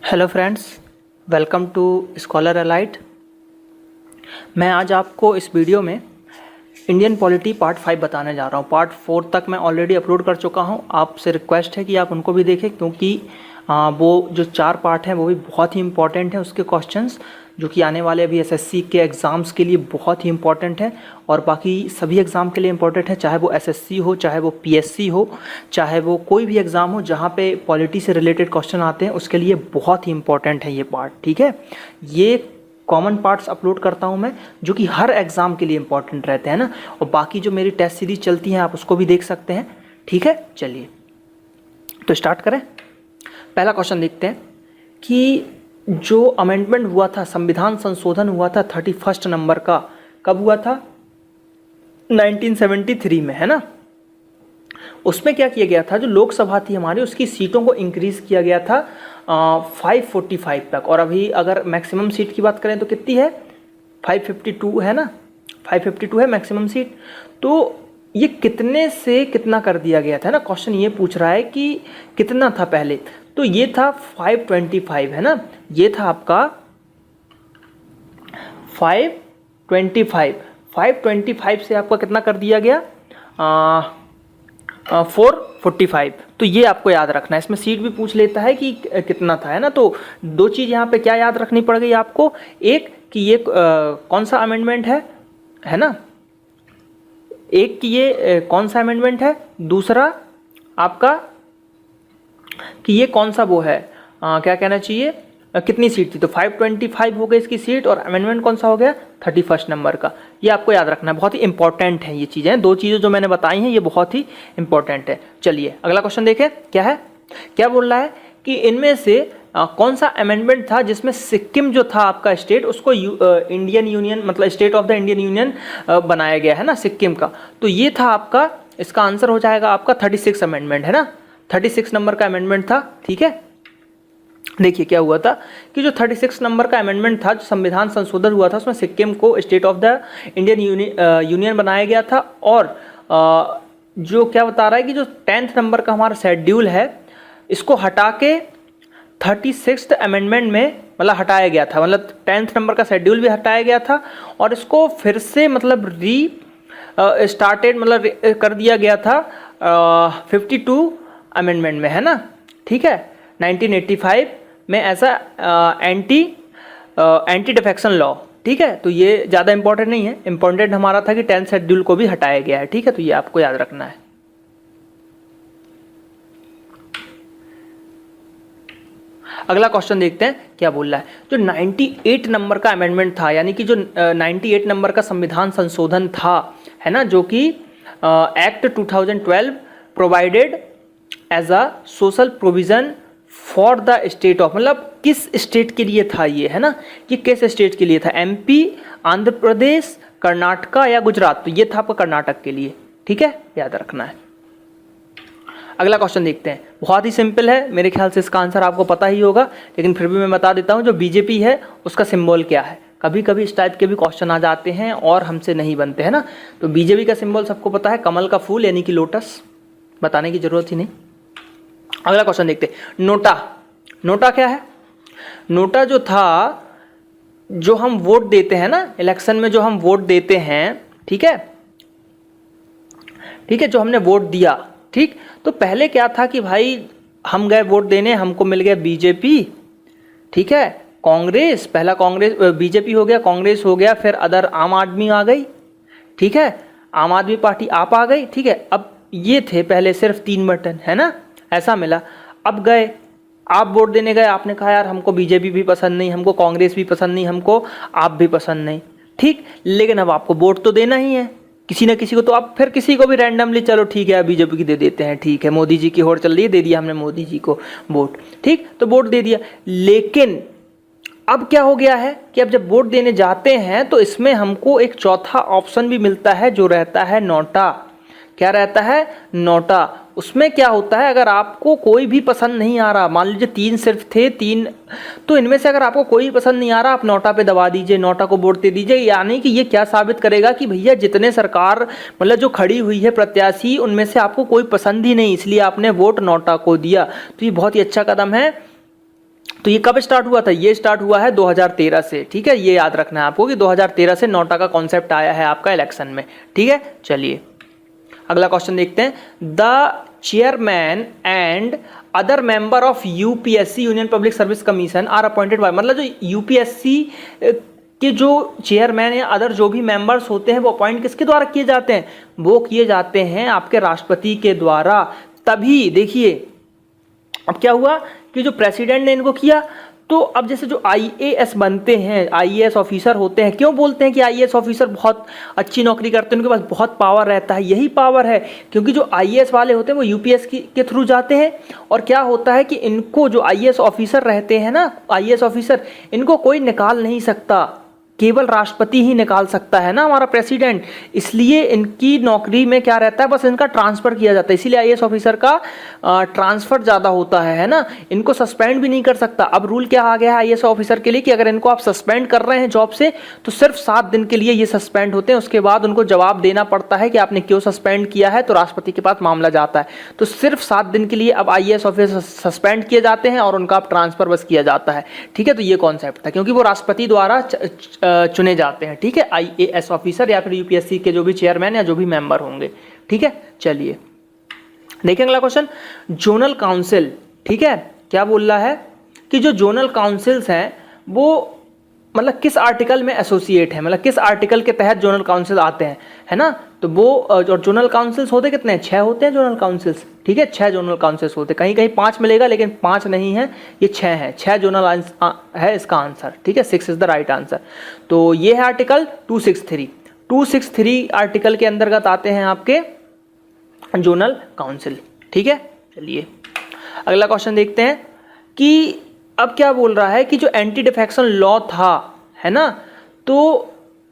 Hello friends, welcome to scholar alight. मैं आज आपको इस वीडियो में इंडियन पॉलिटी पार्ट 5 बताने जा रहा हूँ। पार्ट 4 तक मैं ऑलरेडी अपलोड कर चुका हूँ। आपसे रिक्वेस्ट है कि आप उनको भी देखें, क्योंकि वो जो 4 पार्ट हैं वो भी बहुत ही इंपॉर्टेंट हैं। उसके क्वेश्चंस जो कि आने वाले अभी एसएससी के एग्ज़ाम्स के लिए बहुत ही इंपॉर्टेंट है और बाकी सभी एग्ज़ाम के लिए इंपॉर्टेंट है, चाहे वो एसएससी हो, चाहे वो पीएससी हो, चाहे वो कोई भी एग्ज़ाम हो जहाँ पे पॉलिटी से रिलेटेड क्वेश्चन आते हैं, उसके लिए बहुत ही इंपॉर्टेंट है ये पार्ट। ठीक है, ये कॉमन पार्ट्स अपलोड करता हूँ मैं, जो कि हर एग्ज़ाम के लिए इंपॉर्टेंट रहते हैं ना। और बाकी जो मेरी टेस्ट सीरीज चलती हैं आप उसको भी देख सकते हैं। ठीक है, चलिए तो स्टार्ट करें। पहला क्वेश्चन देखते हैं कि जो अमेंडमेंट हुआ था, संविधान संशोधन हुआ था 31 नंबर का, कब हुआ था? 1973 में, है ना। उसमें क्या किया गया था, जो लोकसभा थी हमारी, उसकी सीटों को इंक्रीज किया गया था 545 तक। और अभी अगर मैक्सिमम सीट की बात करें तो कितनी है? 552 है ना, 552 है मैक्सिमम सीट। तो ये कितने से कितना कर दिया गया था ना, क्वेश्चन ये पूछ रहा है कि कितना था पहले। तो ये था 525, है ना, ये था आपका 525 से आपका कितना कर दिया गया? 445। तो ये आपको याद रखना है। इसमें सीट भी पूछ लेता है कि कितना था, है ना। तो दो चीज़ यहाँ पे क्या याद रखनी पड़ गई आपको, एक कि ये कौन सा अमेंडमेंट है ना, एक कि ये कौन सा अमेंडमेंट है, दूसरा आपका कि ये कौन सा वो है, क्या कहना चाहिए, कितनी सीट थी। तो 525 हो गई इसकी सीट, और अमेंडमेंट कौन सा हो गया? 31 नंबर का। ये आपको याद रखना है, बहुत ही इंपॉर्टेंट है ये चीज़ें। दो चीज़ें जो मैंने बताई हैं ये बहुत ही इंपॉर्टेंट है। चलिए अगला क्वेश्चन देखें क्या है। क्या बोल रहा है कि इनमें से कौन सा अमेंडमेंट था जिसमें सिक्किम जो था आपका स्टेट, उसको इंडियन यूनियन, मतलब state of the Indian union बनाया गया, है ना, सिक्किम का। तो ये था आपका, इसका आंसर हो जाएगा आपका 36 अमेंडमेंट, है ना। 36 नंबर का अमेंडमेंट था। ठीक है, देखिए क्या हुआ था कि जो 36 नंबर का अमेंडमेंट था, जो संविधान संशोधन हुआ था, उसमें सिक्किम को state of the Indian union बनाया गया था। और जो क्या बता रहा है कि जो 10th नंबर का हमारा शेड्यूल है, इसको हटा के 36th अमेंडमेंट में मतलब हटाया गया था। मतलब 10th नंबर का शेड्यूल भी हटाया गया था और इसको फिर से मतलब स्टार्टेड मतलब कर दिया गया था 52 अमेंडमेंट में, है ना। ठीक है, 1985 में ऐसा एंटी डिफेक्शन लॉ। ठीक है, तो ये ज़्यादा इंपॉर्टेंट नहीं है। इंपॉर्टेंट हमारा था कि 10th शेड्यूल को भी हटाया गया है। ठीक है, तो ये आपको याद रखना है। अगला क्वेश्चन देखते हैं क्या बोल रहा है। जो 98 नंबर का अमेंडमेंट था, यानी कि जो 98 नंबर का संविधान संशोधन था, है ना, जो कि act 2012 provided as a social provision for the state of, मतलब किस स्टेट के लिए था ये, है ना, कि किस स्टेट के लिए था? एमपी, आंध्र प्रदेश, कर्नाटका या गुजरात। तो ये था आपका कर्नाटक के लिए। ठीक है, याद रखना है। अगला क्वेश्चन देखते हैं, बहुत ही सिंपल है, मेरे ख्याल से इसका आंसर आपको पता ही होगा, लेकिन फिर भी मैं बता देता हूँ। जो बीजेपी है उसका सिंबल क्या है? कभी कभी इस टाइप के भी क्वेश्चन आ जाते हैं और हमसे नहीं बनते, है ना। तो बीजेपी का सिंबल सबको पता है, कमल का फूल यानी कि लोटस, बताने की जरूरत ही नहीं। अगला क्वेश्चन देखते हैं, नोटा। नोटा क्या है? नोटा जो था, जो हम वोट देते हैं ना इलेक्शन में, जो हम वोट देते हैं, ठीक है, ठीक है, जो हमने वोट दिया, ठीक। तो पहले क्या था कि भाई हम गए वोट देने, हमको मिल गया बीजेपी, ठीक है, कांग्रेस, पहला कांग्रेस बीजेपी हो गया, कांग्रेस हो गया, फिर अदर आम आदमी आ गई, ठीक है, आम आदमी पार्टी आप आ गई, ठीक है। अब ये थे पहले सिर्फ 3 बटन, है ना, ऐसा मिला। अब गए, आप वोट देने गए, आपने कहा यार हमको बीजेपी भी पसंद नहीं, हमको कांग्रेस भी पसंद नहीं, हमको आप भी पसंद नहीं, ठीक। लेकिन अब आपको वोट तो देना ही है किसी ना किसी को, तो आप फिर किसी को भी रैंडमली, चलो ठीक है बीजेपी की दे देते हैं, ठीक है, मोदी जी की होड़ चल रही है, दे दिया हमने मोदी जी को वोट, ठीक, तो वोट दे दिया। लेकिन अब क्या हो गया है कि अब जब वोट देने जाते हैं तो इसमें हमको एक चौथा ऑप्शन भी मिलता है, जो रहता है नोटा। क्या रहता है? नोटा। उसमें क्या होता है, अगर आपको कोई भी पसंद नहीं आ रहा, मान लीजिए 3 सिर्फ थे, 3, तो इनमें से अगर आपको कोई पसंद नहीं आ रहा, आप नोटा पे दबा दीजिए, नोटा को वोट दे दीजिए। यानी कि ये क्या साबित करेगा कि भैया जितने सरकार मतलब जो खड़ी हुई है प्रत्याशी, उनमें से आपको कोई पसंद ही नहीं, इसलिए आपने वोट नोटा को दिया। तो ये बहुत ही अच्छा कदम है। तो ये कब स्टार्ट हुआ था? ये स्टार्ट हुआ है 2013 से, ठीक है। ये याद रखना है आपको कि 2013 से नोटा का कॉन्सेप्ट आया है आपका इलेक्शन में, ठीक है। चलिए अगला क्वेश्चन देखते हैं। The chairman and other member of UPSC union public service commission are appointed by, मतलब जो यूपीएससी के जो चेयरमैन या अदर जो भी मेंबर्स होते हैं वो अपॉइंट किसके द्वारा किए जाते हैं? वो किए जाते हैं आपके राष्ट्रपति के द्वारा। तभी देखिए अब क्या हुआ कि जो प्रेसिडेंट ने इनको किया, तो अब जैसे जो आईएएस बनते हैं, आईएएस ऑफिसर होते हैं, क्यों बोलते हैं कि आईएएस ऑफिसर बहुत अच्छी नौकरी करते हैं, उनके पास बहुत पावर रहता है? यही पावर है क्योंकि जो आईएएस वाले होते हैं वो यूपीएस के थ्रू जाते हैं। और क्या होता है कि इनको जो आईएएस ऑफिसर रहते हैं ना, आईएएस ऑफिसर, इनको कोई निकाल नहीं सकता, केवल राष्ट्रपति ही निकाल सकता है ना, हमारा प्रेसिडेंट। इसलिए इनकी नौकरी में क्या रहता है, बस इनका ट्रांसफर किया जाता है। इसीलिए आईएएस ऑफिसर का ट्रांसफर ज़्यादा होता है ना। इनको सस्पेंड भी नहीं कर सकता। अब रूल क्या आ गया है आईएएस ऑफिसर के लिए कि अगर इनको आप सस्पेंड कर रहे हैं जॉब से तो सिर्फ 7 दिन के लिए ये सस्पेंड होते हैं। उसके बाद उनको जवाब देना पड़ता है कि आपने क्यों सस्पेंड किया है, तो राष्ट्रपति के पास मामला जाता है। तो सिर्फ 7 दिन के लिए अब आईएएस ऑफिसर सस्पेंड किए जाते हैं और उनका अब ट्रांसफर बस किया जाता है, ठीक है। तो ये कॉन्सेप्ट था क्योंकि वो राष्ट्रपति द्वारा चुने जाते हैं, ठीक है, आईएएस ऑफिसर या फिर यूपीएससी के जो भी चेयरमैन या जो भी मेंबर होंगे, ठीक है। चलिए देखिए अगला क्वेश्चन, जोनल काउंसिल, ठीक है। क्या बोल रहा है कि जो जोनल काउंसिल्स हैं वो मतलब किस आर्टिकल में एसोसिएट है, मतलब किस आर्टिकल के तहत जोनल काउंसिल आते हैं, है ना। तो वो जो जोनल काउंसिल्स होते कितने हैं? 6 होते हैं जोनल काउंसिल्स, ठीक है। 6 जोनल काउंसिल्स होते हैं, कहीं कहीं 5 मिलेगा लेकिन 5 नहीं है, ये 6 है। 6 जोनल है इसका आंसर, ठीक है। 6 इज द राइट आंसर। तो ये है आर्टिकल 263 आर्टिकल के अंतर्गत आते हैं आपके जोनल काउंसिल, ठीक है। चलिए अगला क्वेश्चन देखते हैं कि अब क्या बोल रहा है कि जो एंटी डिफेक्शन लॉ था, है ना, तो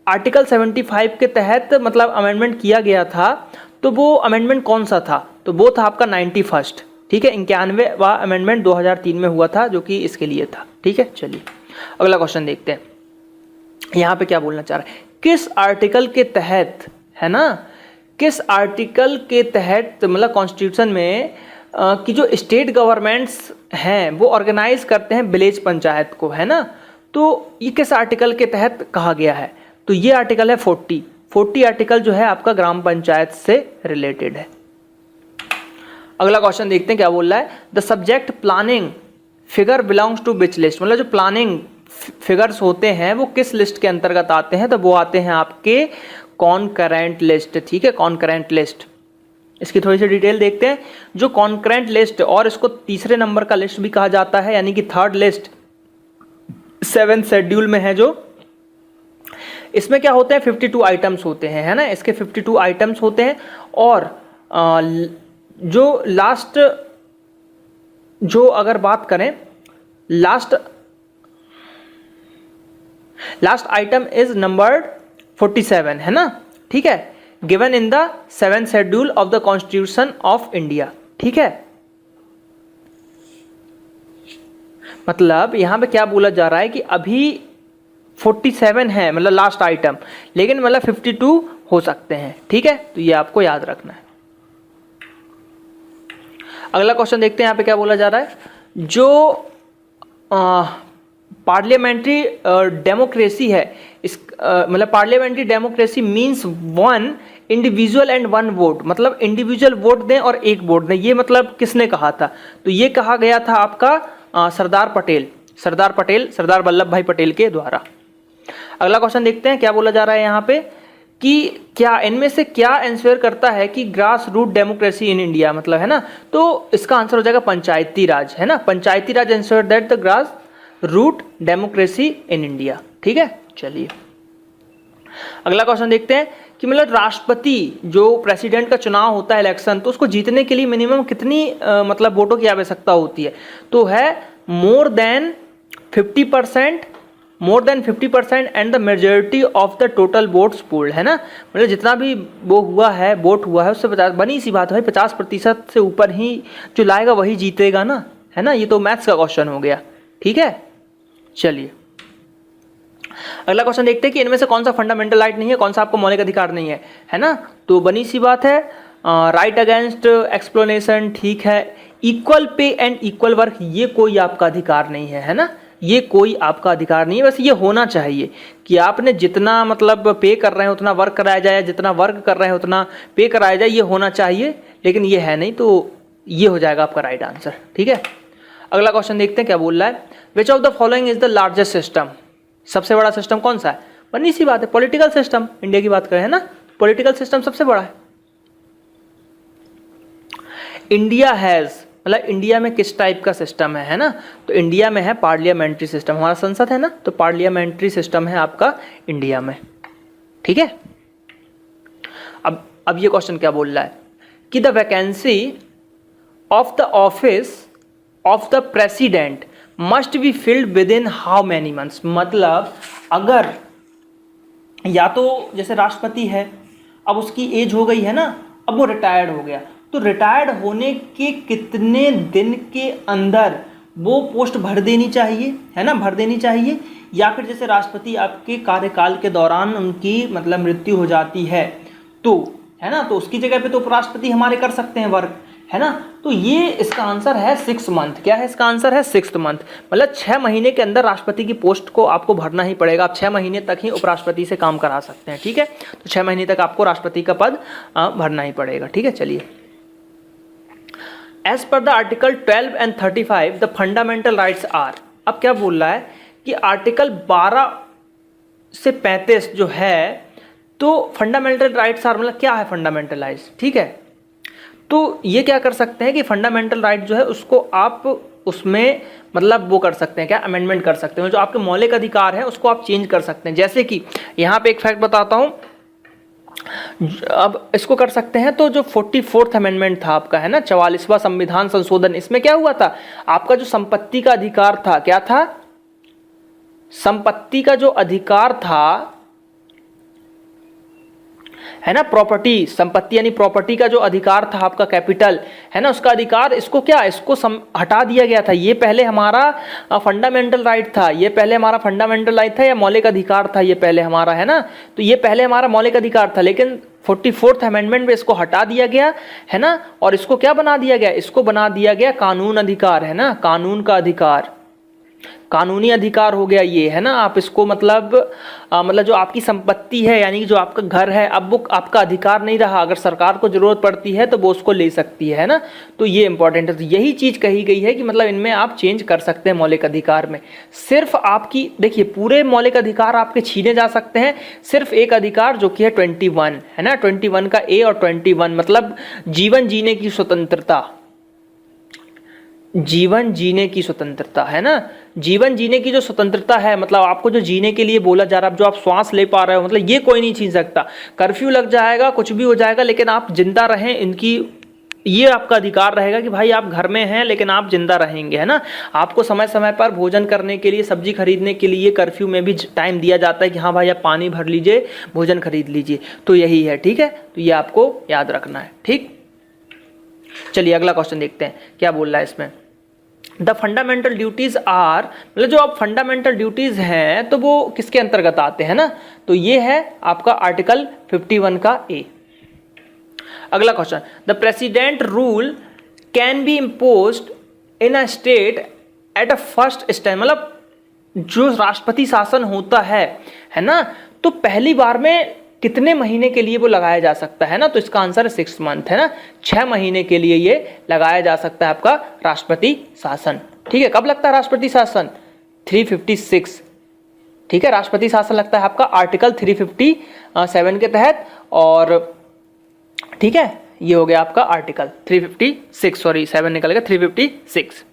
आर्टिकल 75 के तहत मतलब अमेंडमेंट किया गया था। तो वो अमेंडमेंट कौन सा था? तो वो था आपका 91, ठीक है। 91वां अमेंडमेंट 2003 में हुआ था जो कि इसके लिए था, ठीक है। चलिए अगला क्वेश्चन देखते हैं। यहाँ पे क्या बोलना चाह रहा है, किस आर्टिकल के तहत, है ना, किस आर्टिकल के तहत मतलब कॉन्स्टिट्यूशन में कि जो स्टेट गवर्नमेंट्स हैं वो ऑर्गेनाइज करते हैं विलेज पंचायत को, है ना। तो ये किस आर्टिकल के तहत कहा गया है? तो ये आर्टिकल है 40 आर्टिकल जो है आपका ग्राम पंचायत से रिलेटेड है। अगला क्वेश्चन देखते हैं क्या बोल रहा है। The subject planning figure belongs to which list, मतलब जो प्लानिंग फिगर्स होते हैं वो किस लिस्ट के अंतर्गत आते हैं? तो वो आते हैं आपके कॉन्करेंट लिस्ट, ठीक है, कॉन्करेंट लिस्ट। इसकी थोड़ी सी डिटेल देखते हैं। जो कॉन्करेंट लिस्ट, और इसको तीसरे नंबर का लिस्ट भी कहा जाता है, यानी कि थर्ड लिस्ट 7th शेड्यूल में है, जो इसमें क्या होते हैं 52 आइटम्स होते हैं, है ना। इसके 52 आइटम्स होते हैं। और जो लास्ट, जो अगर बात करें लास्ट आइटम इज नंबर्ड 47, है ना, ठीक है, given in the 7th schedule of the constitution of India, ठीक है। मतलब यहां पे क्या बोला जा रहा है कि अभी 47 है मतलब लास्ट आइटम, लेकिन मतलब 52 हो सकते हैं, ठीक है। तो ये आपको याद रखना है। अगला क्वेश्चन देखते हैं यहाँ पे क्या बोला जा रहा है। जो पार्लियामेंट्री डेमोक्रेसी है, इस मतलब parliamentary democracy means 1 individual and 1 vote, मतलब इंडिविजुअल वोट दें और 1 वोट दें। ये मतलब किसने कहा था? तो ये कहा गया था आपका सरदार वल्लभ भाई पटेल के द्वारा। अगला क्वेश्चन देखते हैं क्या बोला जा रहा है यहाँ पे कि क्या इनमें से क्या इंश्योर करता है कि grass root democracy in India, मतलब, है ना। तो इसका आंसर हो जाएगा पंचायती राज, है ना। Panchayati Raj ensure that the grass root democracy in India, ठीक है। चलिए अगला क्वेश्चन देखते हैं कि मतलब राष्ट्रपति जो प्रेसिडेंट का चुनाव होता है इलेक्शन, तो उसको जीतने के लिए मिनिमम कितनी मतलब वोटों की आवश्यकता होती है? तो है more than 50% and the majority of the total votes polled, है ना। मतलब जितना भी वो हुआ है, वोट हुआ है, उससे 50, बनी सी बात है भाई, 50% से ऊपर ही जो लाएगा वही जीतेगा ना, है ना। ये तो मैथ्स का क्वेश्चन हो गया, ठीक है। चलिए अगला क्वेश्चन देखते हैं कि इनमें से कौन सा फंडामेंटल राइट नहीं है, कौन सा आपको मौलिक अधिकार नहीं है, है ना। तो बनी सी बात है राइट अगेंस्ट एक्सप्लोनेशन, ठीक है। Equal pay and equal work ये कोई आपका अधिकार नहीं है ना, ये कोई आपका अधिकार नहीं है। बस ये होना चाहिए कि आपने जितना मतलब पे कर रहे हैं उतना वर्क कराया जाए, जितना वर्क कर रहे हैं उतना पे कराया जाए, ये होना चाहिए, लेकिन ये है नहीं, तो ये हो जाएगा आपका राइट आंसर। ठीक है, अगला क्वेश्चन देखते हैं क्या बोल रहा है। Which of the following is the largest system, सबसे बड़ा सिस्टम कौन सा है? बनी सी बात है, पॉलिटिकल सिस्टम। इंडिया की बात करें है ना, पॉलिटिकल सिस्टम सबसे बड़ा है। इंडिया हैज मतलब इंडिया में किस टाइप का सिस्टम है ना, तो इंडिया में है पार्लियामेंट्री सिस्टम। हमारा संसद है ना, तो पार्लियामेंट्री सिस्टम है आपका इंडिया में। ठीक है, अब ये क्वेश्चन क्या बोल रहा है कि the vacancy of the office of the president must be filled with in how many months. मतलब अगर या तो जैसे राष्ट्रपति है, अब उसकी एज हो गई है ना, अब वो रिटायर्ड हो गया, तो रिटायर्ड होने के कितने दिन के अंदर वो पोस्ट भर देनी चाहिए, है ना, भर देनी चाहिए। या फिर जैसे राष्ट्रपति आपके कार्यकाल के दौरान उनकी मतलब मृत्यु हो जाती है, तो है ना, तो उसकी जगह पे तो उपराष्ट्रपति हमारे कर सकते हैं वर्क, है ना। तो ये इसका आंसर है 6 मंथ। क्या है इसका आंसर? है 6 मंथ। मतलब 6 महीने के अंदर राष्ट्रपति की पोस्ट को आपको भरना ही पड़ेगा। आप 6 महीने तक ही उपराष्ट्रपति से काम करा सकते हैं। ठीक है, तो 6 महीने तक आपको राष्ट्रपति का पद भरना ही पड़ेगा। ठीक है, चलिए। As per the article 12 and 35 the fundamental rights are. अब क्या बोल रहा है कि आर्टिकल 12 से 35 जो है, तो फंडामेंटल राइट्स आर मतलब क्या है फंडामेंटल राइट्स। ठीक है, तो ये क्या कर सकते हैं कि फंडामेंटल राइट जो है उसको आप उसमें मतलब वो कर सकते हैं, क्या अमेंडमेंट कर सकते हैं, जो आपके मौलिक अधिकार है उसको आप चेंज कर सकते हैं। जैसे कि यहाँ पे एक फैक्ट बताता हूँ, अब इसको कर सकते हैं। तो जो 44th अमेंडमेंट था आपका, है ना, 44वां संविधान संशोधन, इसमें क्या हुआ था, आपका जो संपत्ति का अधिकार था, क्या था, संपत्ति का जो अधिकार था, है ना, प्रॉपर्टी, संपत्ति यानी प्रॉपर्टी का जो अधिकार था आपका, कैपिटल, है ना, उसका अधिकार, इसको क्या, इसको हटा दिया गया था। ये पहले हमारा फंडामेंटल राइट था, ये पहले हमारा फंडामेंटल राइट था या मौलिक अधिकार था, ये पहले हमारा, है ना, तो ये पहले हमारा मौलिक अधिकार था, लेकिन 44th अमेंडमेंट में इसको हटा दिया गया, है ना, और इसको क्या बना दिया गया, इसको बना दिया गया कानून अधिकार, है ना, कानून का अधिकार, कानूनी अधिकार हो गया ये, है ना। आप इसको मतलब जो आपकी संपत्ति है यानी कि जो आपका घर है, अब वो आपका अधिकार नहीं रहा, अगर सरकार को जरूरत पड़ती है तो वो उसको ले सकती है ना। तो ये इंपॉर्टेंट है। तो यही चीज़ कही गई है कि मतलब इनमें आप चेंज कर सकते हैं मौलिक अधिकार में। सिर्फ आपकी देखिए पूरे मौलिक अधिकार आपके छीने जा सकते हैं, सिर्फ एक अधिकार जो कि है 21, है ना, 21 का ए और 21 मतलब जीवन जीने की स्वतंत्रता, जीवन जीने की स्वतंत्रता, है ना, जीवन जीने की जो स्वतंत्रता है, मतलब आपको जो जीने के लिए बोला जा रहा है, जो आप श्वास ले पा रहे हो, मतलब ये कोई नहीं छीन सकता। कर्फ्यू लग जाएगा, कुछ भी हो जाएगा, लेकिन आप जिंदा रहें, इनकी ये आपका अधिकार रहेगा कि भाई आप घर में हैं लेकिन आप जिंदा रहेंगे, है ना। आपको समय समय पर भोजन करने के लिए, सब्जी खरीदने के लिए कर्फ्यू में भी टाइम दिया जाता है कि हाँ भाई आप पानी भर लीजिए, भोजन खरीद लीजिए। तो यही है, ठीक है, तो ये आपको याद रखना है। ठीक, चलिए अगला क्वेश्चन देखते हैं क्या बोल रहा है इसमें। द फंडामेंटल ड्यूटीज आर, मतलब जो आप फंडामेंटल ड्यूटीज हैं तो वो किसके अंतर्गत आते हैं ना, तो ये है आपका आर्टिकल 51 का ए। अगला question, the president rule can be imposed in a state at a first stage, मतलब जो राष्ट्रपति शासन होता है ना, तो पहली बार में कितने महीने के लिए वो लगाया जा सकता है ना, तो इसका आंसर है 6 मंथ, है ना, 6 महीने के लिए ये लगाया जा सकता है आपका राष्ट्रपति शासन। ठीक है, कब लगता है राष्ट्रपति शासन? 356, ठीक है, राष्ट्रपति शासन लगता है आपका आर्टिकल 357 के तहत। और ठीक है, ये हो गया आपका आर्टिकल 356, सॉरी 7 निकल गया, 356।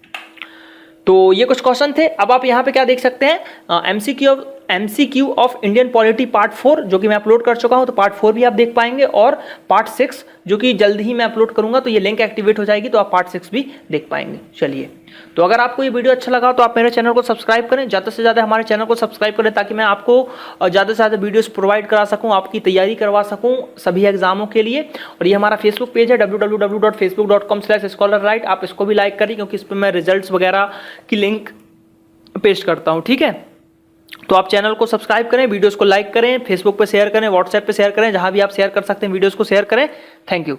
तो ये कुछ क्वेश्चन थे। अब आप यहाँ पे क्या देख सकते हैं, MCQ of Indian polity part 4 जो कि मैं अपलोड कर चुका हूँ, तो पार्ट 4 भी आप देख पाएंगे, और पार्ट 6 जो कि जल्द ही मैं अपलोड करूंगा, तो ये लिंक एक्टिवेट हो जाएगी तो आप पार्ट 6 भी देख पाएंगे। चलिए, तो अगर आपको ये वीडियो अच्छा लगा तो आप मेरे चैनल को सब्सक्राइब करें, ज़्यादा से ज़्यादा हमारे चैनल को सब्सक्राइब करें ताकि मैं आपको ज़्यादा से ज़्यादा वीडियोस प्रोवाइड करा सकूं, आपकी तैयारी करवा सकूं सभी एग्जामों के लिए। और ये हमारा फेसबुक पेज है www.facebook.com/scholarright, आप इसको भी लाइक करें क्योंकि इस पर मैं रिजल्ट्स वगैरह की लिंक पेस्ट करता हूँ। ठीक है, तो आप चैनल को सब्सक्राइब करें, वीडियोस को लाइक करें, फेसबुक पे शेयर करें, व्हाट्सएप पे शेयर करें, जहां भी आप शेयर कर सकते हैं वीडियोस को शेयर करें। Thank you.